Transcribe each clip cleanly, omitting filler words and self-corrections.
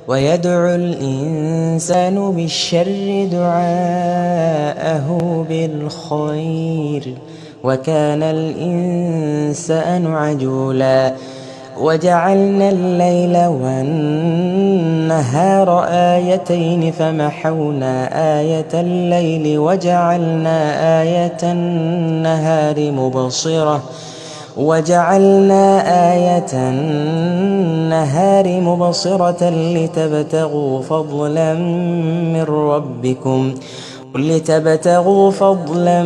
ويدعو الإنسان بالشر دعاءه بالخير وكان الإنسان عجولا وجعلنا الليل والنهار آيتين فمحونا آية الليل وجعلنا آية النهار مبصرة لتبتغوا فضلا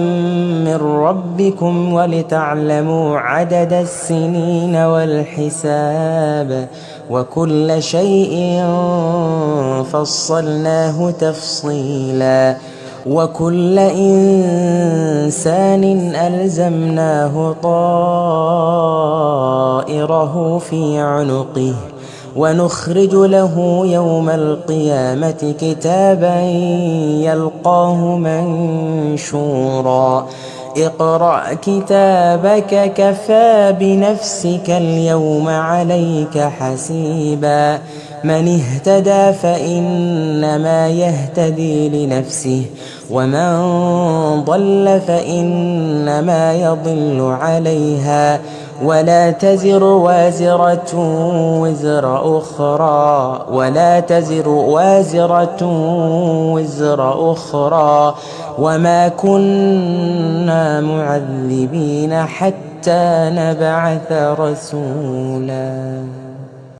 من ربكم ولتعلموا عدد السنين والحساب وكل شيء فصلناه تفصيلا وكل إنسان ألزمناه طائره في عنقه ونخرج له يوم القيامة كتابا يلقاه منشورا اقرأ كتابك كفى بنفسك اليوم عليك حسيبا من اهتدى فإنما يهتدي لنفسه ومن ضل فإنما يضل عليها ولا تزر وازرة وزر أخرى وما كنا معذبين حتى نبعث رسولا.